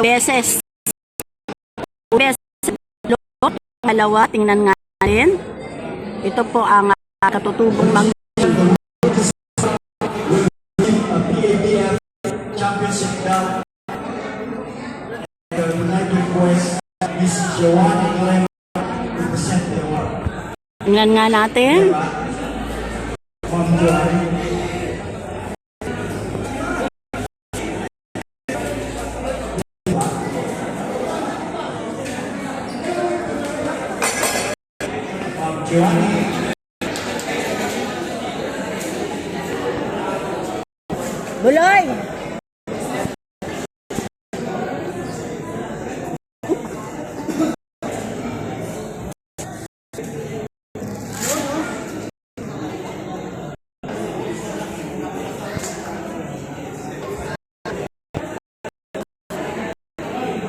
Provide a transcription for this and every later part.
beses. Pangalawa, tingnan nga natin. Ito po ang katutubong championship belt. The United Boys, Miss Joanna Glenn, represent the award. Tingnan nga natin. From Joanna. Buloy!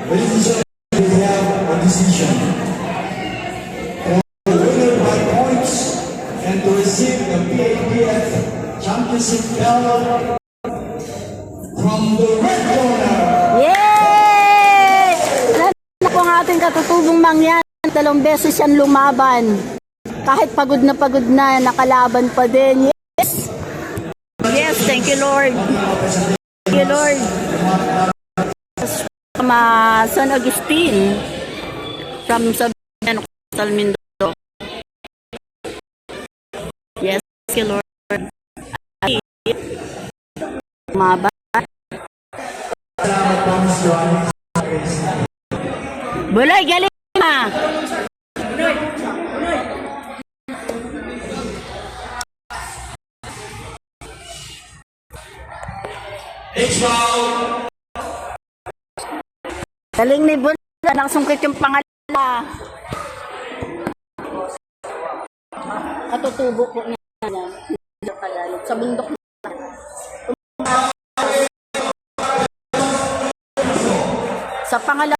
Ladies and gentlemen, we have a decision. The winner by points and to receive the PAPF championship belt from the red corner. Yay! Lalo po ang ating katutubong mangyan. 2 beses yan lumaban. Kahit pagod na, nakalaban pa din. Yes! Yes, thank you Lord. Thank you Lord. San Agustin from Sabian, Coastal Mindoro. Yes, thank you Lord. Maba. Buloy, galing na! Galing ni Buloy, nakasungkit yung pangalawa. Katutubo po niya. Sa bundok na. Sa pangalawa.